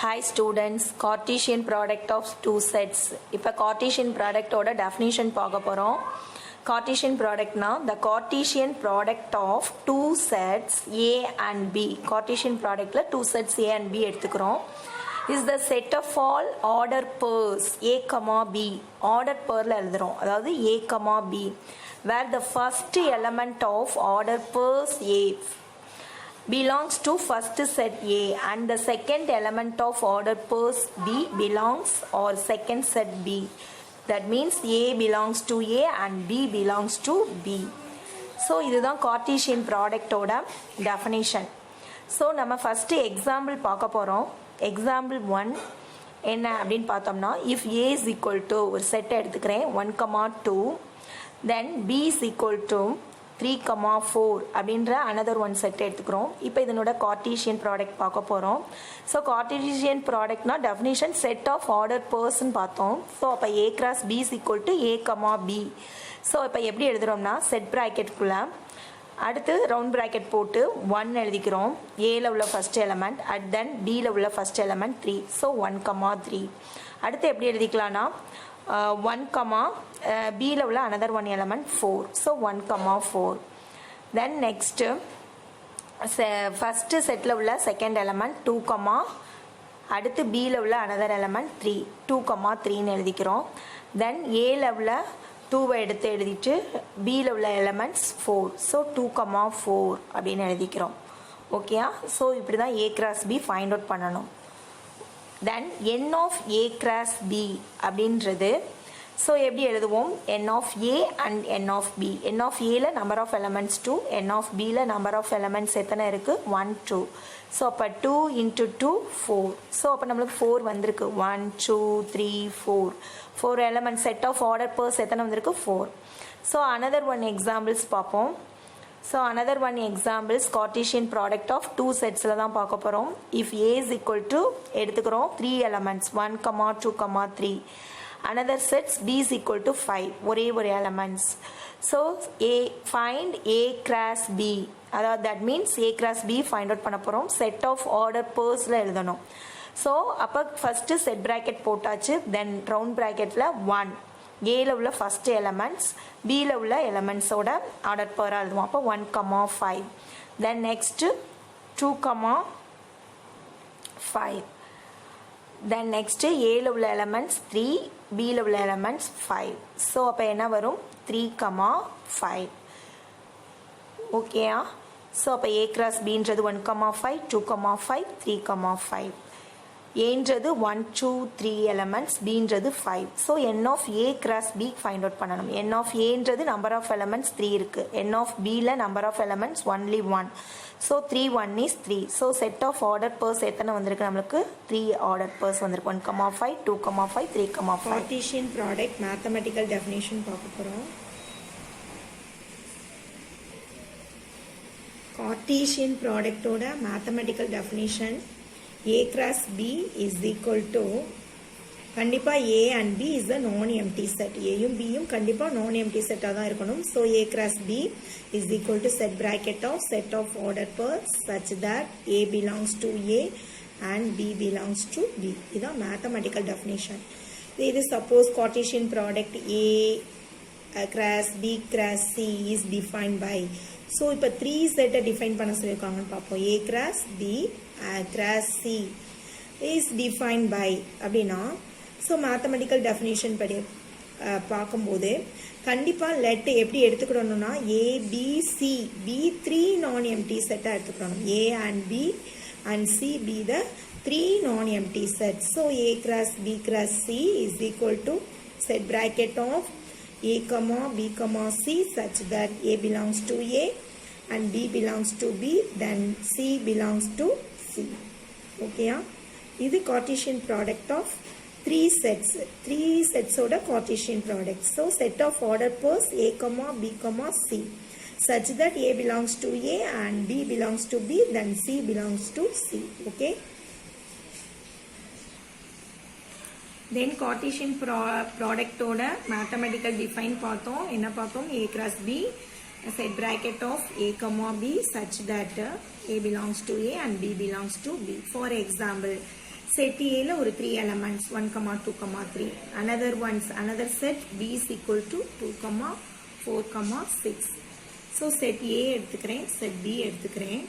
Hi students, Cartesian product of two sets. இப்போ Cartesian product ஓட definition பார்க்க போறோம். Cartesian product na the Cartesian product of two sets A and B. Cartesian productல two sets A and B எடுத்துக்கிறோம். Is the set of all order pairs A, B. Order pairல எழுதுறோம். அதாவது A, B. Where the first element of order pairs A belongs to first set A and the second element of order pairs B belongs or second set B. That means A belongs to A and B belongs to B. So இதுதான் Cartesian product ஓட definition. So நம்ம first example பார்க்க போறோம். Example 1 என்ன அப்படின்னு பார்த்தோம்னா if A is equal to ஒரு set எடுத்துக்கிறேன் 1, 2 then B is equal to 3, 4 அப்படின்ற another one set எடுத்துக்கிறோம். இப்போ இதனோட Cartesian product பார்க்க போகிறோம். So Cartesian productனா definition set of order pairs பார்த்தோம். ஸோ அப்போ A cross B is equal to A, B. So இப்போ எப்படி எழுதுகிறோம்னா செட் ப்ராக்கெட்டுக்குள்ளே அடுத்து ரவுண்ட் ப்ராக்கெட் போட்டு 1 எழுதிக்கிறோம். ஏல உள்ள ஃபர்ஸ்ட் எலமெண்ட் அட் தென் பியில் உள்ள ஃபர்ஸ்ட் எலமெண்ட் 3. ஸோ 1, 3. அடுத்து எப்படி எழுதிக்கலாம்னா 1, Bல உள்ள another one element 4. So 1, 4. Then next first setல உள்ள second element 2, அடுத்து Bல உள்ள another element 3. 2, 3 ன்னு எழுதிக்கிறோம். Then Aல உள்ள 2 எடுத்து எழுதிட்டு Bல உள்ள elements 4. So 2, 4 அப்படின்னு எழுதிக்கிறோம். ஓகேயா? ஸோ இப்படி தான் A cross B find out பண்ணணும். Then n of A cross B அப்படின்றது ஸோ எப்படி எழுதுவோம் n of A and n of B. n of Aல number of elements 2, n of Bல நம்பர் ஆஃப் எலமெண்ட்ஸ் எத்தனை இருக்குது 1, 2. ஸோ அப்போ 2 into 2 4. ஸோ அப்போ நம்மளுக்கு 4 வந்திருக்கு 1, 2, 3, 4. 4 element set of order pairs எத்தனை வந்திருக்கு 4. ஸோ அனதர் ஒன் எக்ஸாம்பிள்ஸ் பார்ப்போம். So another one examples Cartesian product of two setsல தான் பார்க்க போகிறோம். If A is equal to எடுத்துக்கிறோம் 3 elements 1, 2, 3. another sets B is equal to 5 ஒரே ஒரு elements. so find A cross B அதாவது that means A cross B find out பண்ண போகிறோம். set of order pairsல எழுதணும். ஸோ அப்போ ஃபஸ்ட்டு செட் ப்ராக்கெட் போட்டாச்சு. தென் round ப்ராக்கெட்டில் 1 ஏல உள்ள ஃபஸ்ட் எலமெண்ட்ஸ் பியில் உள்ள எலமெண்ட்ஸோட ஆர்டர் பேராக எழுதுவோம். அப்போ 1, 5. Then next 2, 5. தென் நெக்ஸ்ட்டு ஏல உள்ள எலமெண்ட்ஸ் 3, பியில் உள்ள எலமெண்ட்ஸ் 5. ஸோ அப்போ என்ன வரும் 3, 5. ஓகேயா? ஸோ அப்போ A cross Bன்றது 1, 5, 2, 5, 3, 5. ஏன்றது 1, 2, 3 எலமெண்ட்ஸ் Bன்றது 5. So n of A cross B find out பண்ணணும். n of Aன்றது நம்பர் ஆஃப் எலமெண்ட்ஸ் 3 இருக்குது. n of Bல number of elements only 1. So 3, 1 is 3. So set of order pairs எத்தனை வந்திருக்கு நம்மளுக்கு 3 ஆர்டர் பர்ஸ் வந்திருக்கு 1, 5, 2, 5, 3, 5. Cartesian product mathematical definition பார்க்க போகிறோம். Cartesian product ஓட mathematical definition A cross B is equal to கண்டிப்பா A and B is a non-empty set. Aயும் Bயும் கண்டிப்பா non-empty set தான் இருக்கணும். So A cross B is equal to set bracket of set of order pairs such that A belongs to A and B belongs to B. இதான் mathematical definition. இது suppose Cartesian product A cross B cross C is defined by. So இப்போ 3 செட்டை define பண்ண சொல்லியிருக்காங்கன்னு பார்ப்போம். A cross B cross C is defined by அப்படின்னா so mathematical definition படி பார்க்கும்போது கண்டிப்பாக லெட் எப்படி எடுத்துக்கிடணும்னா ABC B3 non-empty செட்டாக எடுத்துக்கிடணும். A and B and C be the 3 non-empty sets. So A cross B cross C is equal to set bracket of A, B, C such that A belongs to A and B belongs to B, then C belongs to C. Okay? This is Cartesian product of 3 sets. 3 sets oda Cartesian product. So set of order pairs A, B, C such that A belongs to A and B belongs to B, then C belongs to C. Okay? Then Cartesian product oda mathematical define பார்த்தோம். என்ன பார்த்தோம்? A cross B set bracket of A, B such that A belongs to A and B belongs to B. For example, set A ல ஒரு 3 elements 1, 2, 3. Another set B is equal to 2, 4, 6. So set A எடுத்துக்கிறேன், set B எடுத்துக்கிறேன்.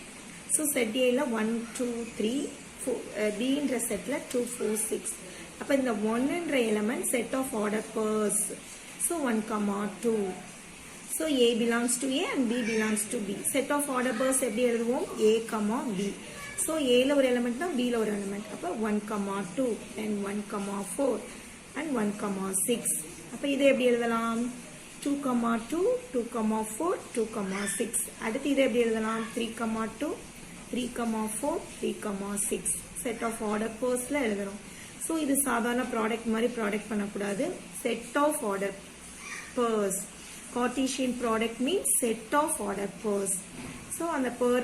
So set A ல 1, 2, 3, 4, B என்ற setல 2, 4, 6. அப்ப இந்த 1 என்ற element set of order pairs. So 1, 2. So A belongs to A and B belongs to B. Set of order pairs எப்படி எழுதுவோம்? A, B. So A ல ஒரு element தான், B ல ஒரு element. அப்ப 1, 2, then 1, 4 and 1, 6. அப்ப இதை எப்படி எழுதலாம்? 2, 2, 2, 4, 2, 6. அடுத்து இதை எப்படி எழுதலாம்? 3, 2, 3, 4, 3, 6. Set of order pairsல எழுதுறோம். So இது சாதாரண product மாதிரி product பண்ணக்கூடாது. Set of order pairs. Cartesian product means set of order pairs. So அந்த pair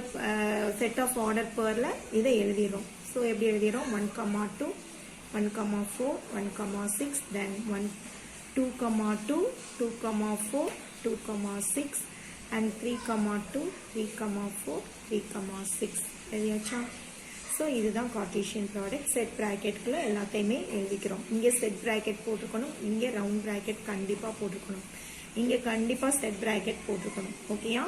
set of order pairல இதை எழுதிரும். So எப்படி எழுதிரும்? 1, 2, 1, 4, 1, 6, then 1, 2, 2, 2, 4, 2, 6 and 3, 2, 3, 4, 3, 6. எழுதியாச்சா? So இதுதான் Cartesian product. Set bracket குள்ள எல்லாத்தையுமே எழுதிக்கிறோம். இங்கே set bracket போட்டுக்கணும், இங்கே round bracket கண்டிப்பா போட்டுக்கணும், இங்கே கண்டிப்பா set bracket போட்டுக்கணும். ஓகேயா?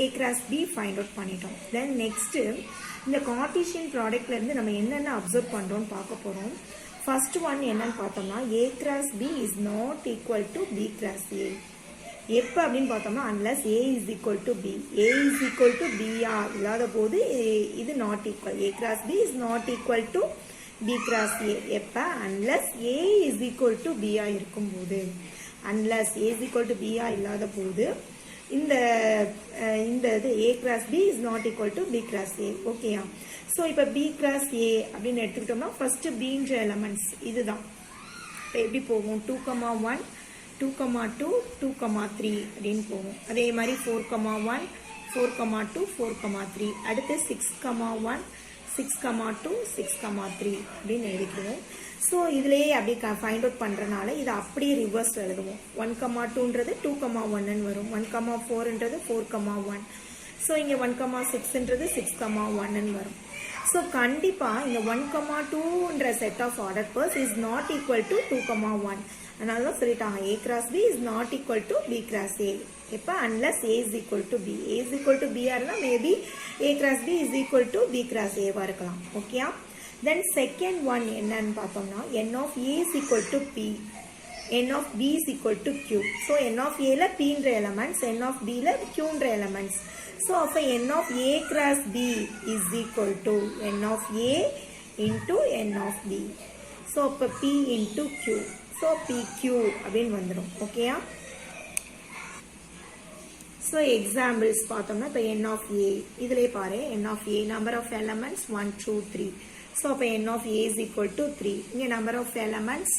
A cross B find out பண்ணிட்டோம். Then next இந்த Cartesian productல இருந்து நம்ம என்னென்ன அப்சர்வ் பண்றோம்னு பார்க்க போறோம். First one என்னன்னு பார்த்தோம்னா A cross B is not equal to B cross A. எப்ப அப்படின்னு பார்த்தோம்னா unless A is equal to B. A is equal to B இல்லாத போது இது not equal. A cross B is not equal to B cross A. எப்ப? unless A is equal to B இருக்கும்போது. unless A is equal to B இல்லாத போது இந்த இது A cross B is not equal to B cross A. ஓகேயா? So இப்போ B cross A அப்படின்னு எடுத்துக்கிட்டோம்னா ஃபர்ஸ்ட் Bன்ற எலமெண்ட்ஸ் இதுதான். இப்போ எப்படி போகும்? 2, 1, 2, 2, 2, 3 அப்படின்னு போகும். அதே மாதிரி 4, 1, 4, 2, 4, 3. அடுத்து 6, 1, 6, 2, 6, 3 அப்படின்னு எழுதிக்குவோம். ஸோ இதுலேயே அப்படியே ஃபைண்ட் அவுட் பண்ணுறனால இதை அப்படியே ரிவர்ஸ் எழுதுவோம். 1, 2ன்றது 2, 1ன்னு வரும். 1, 4ன்றது 4, 1. ஸோ இங்கே 1, 6ன்றது 6, 1ன்னு வரும். ஸோ கண்டிப்பாக இந்த 1, 2ன்ற set of order pairs is not equal to 2, 1. அதனால தான் சொல்லிட்டாங்க A cross B is not equal to B cross A. இப்போ unless A is equal to B. A is equal to B இருந்தால் maybe A cross B is equal to B cross A வா இருக்கலாம். ஓகேயா? Then second one என்னன்னு பார்த்தோம்னா N of A is equal to P. N of B is equal to Q. So N of A ல Pன்ற elements, N of B ல Qன்ற elements. So அப்போ N of A cross B is equal to N of A into N of B. So அப்போ P into Q. So PQ அப்படின்னு வந்துடும். ஓகேயா? So examples பார்த்தோம்னா இப்போ N of A இதிலே பாரு N of A number of elements 1, 2, 3. So அப்போ N of A is equal to 3. இங்கே number of elements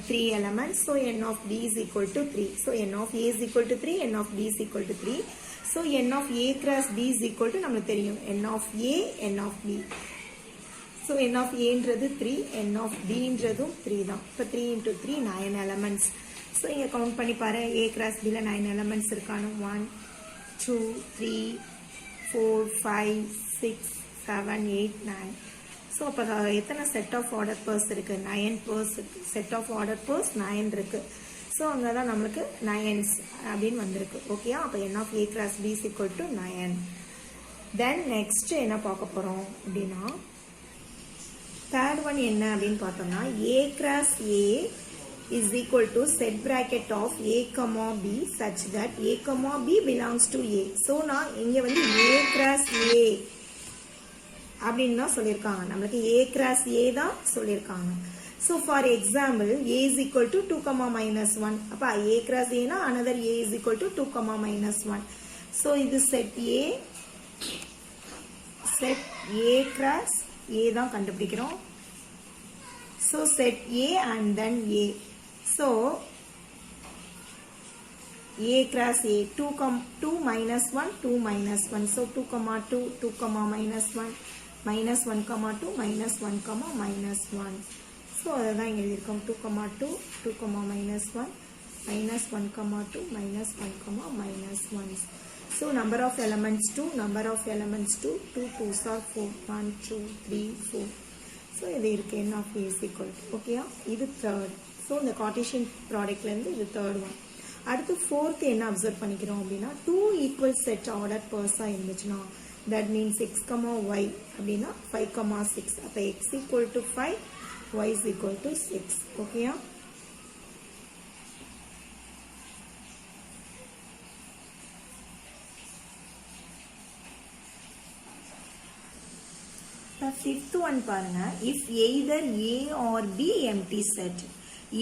3 elements. So N of B is equal to 3. So N of A is equal to 3, N of B is equal to 3. So N of A cross B is equal to நம்மளுக்கு தெரியும் N of A, N of B. So N of Aன்றது 3, N of Bன்றதும் 3 தான். இப்போ 3 into 3 9 elements. So இங்கே count பண்ணி பாரு A cross Bல 9 elements இருக்கானு 1, 2, 3, 4, 5, 6, 7, 8, 9. So அப்போ எத்தனை செட் ஆஃப் ஆர்டர் பர்ஸ் இருக்குது? 9 பர்ஸ் இருக்குது. செட் ஆஃப் ஆர்டர் பர்ஸ் 9 இருக்குது. ஸோ அங்கே தான் நம்மளுக்கு 9s அப்படின்னு வந்திருக்கு. ஓகேயா? அப்போ N of A cross B is equal to 9. Then next என்ன பார்க்க போகிறோம் அப்படின்னா தேர்ட் ஒன் என்ன அப்படின்னு பார்த்தோம்னா A cross A is equal to set bracket of A, B such that A, B belongs to A. So நான் இங்கே வந்து A cross A அப்படின்னு தான் சொல்லியிருக்காங்க. நம்மளுக்கு A cross A தான் சொல்லியிருக்காங்க. So for example A is equal to 2, -1. அப்போ A cross A னா another A is equal to 2, -1. So இது செட் A cross A தான் கண்டுபிடிக்கிறோம். So set A and then A. So A cross A 2, -1, 2, -1. So 2, 2, 2, -1, -1, 2, -1, -1. So அதை தான் இங்கே எழுதியிருக்கோம் 2, 2, 2, -1, -1, 2, -1, -1. So number of elements 2, 2, 2s are 4, 1, 2, 3, 4. So இது இருக்குது n of a is equal to ஓகேயா இது தேர்ட் ஸோ இந்த கார்ட்டீசியன் ப்ராடக்ட்லேருந்து இது தேர்ட் ஒன் அடுத்து ஃபோர்த் என்ன அப்சர்வ் பண்ணிக்கிறோம் அப்படின்னா 2 ஈக்குவல் செட் ஆர்டர் பர்ஸாக இருந்துச்சுன்னா தட் மீன்ஸ் x, y அப்படின்னா 5, 6 அப்போ x equal to 5 y is equal to 6 ஓகேயா ஃபிஃப்த் ஒன் பாருங்க if either A or B empty set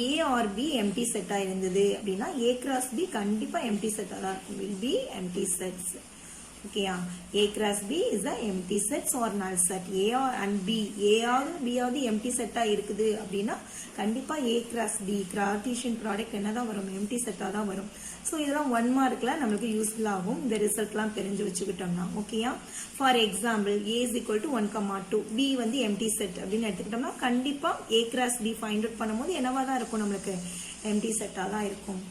A or B empty set இருந்தது அப்படின்னா A cross B கண்டிப்பா empty set தான் இருக்கும் will be empty sets ஓகேயா A cross B is a empty sets or null set A and B A ஆவது B ஆவது empty set இருக்குது அப்படின்னா கண்டிப்பா A cross B Cartesian product என்னதான் வரும் empty set தான் வரும் ஸோ இதெல்லாம் 1 மார்க்ல நம்மளுக்கு யூஸ்ஃபுல் ஆகும் இந்த ரிசல்ட்லாம் தெரிஞ்சு வச்சுக்கிட்டோம்னா ஓகேயா for example A is equal to 1, 2 B வந்து empty set அப்படின்னு எடுத்துக்கிட்டோம்னா கண்டிப்பா A cross B find out பண்ணும்போது என்னவா தான் இருக்கும் நம்மளுக்கு empty set தான் இருக்கும்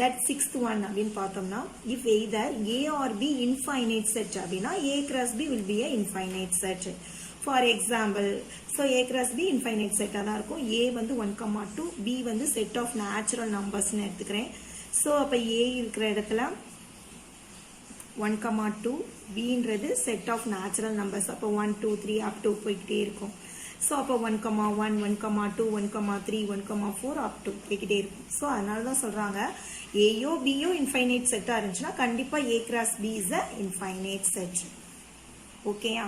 that sixth one அப்படின்னு பார்த்தோம்னா if either A or B infinite set அப்படின்னா A cross B will be a infinite set for example so A cross B infinite set தான் இருக்கும் A வந்து 1, 2 B வந்து set of natural numbers னு எடுத்துக்கிறேன் so அப்ப A இருக்கிற இடத்துல 1, 2 B ன்றது set of natural numbers அப்ப 1, 2, 3 up to போய்கிட்டே இருக்கும் so அப்ப 1, 1, 1, 2, 1, 3, 1, 4 up to போய்கிட்டே இருக்கும் so அதனால தான் சொல்றாங்க Aயோ Bயோ infinite set இருந்துச்சுன்னா கண்டிப்பா A cross B is a infinite set ஓகேயா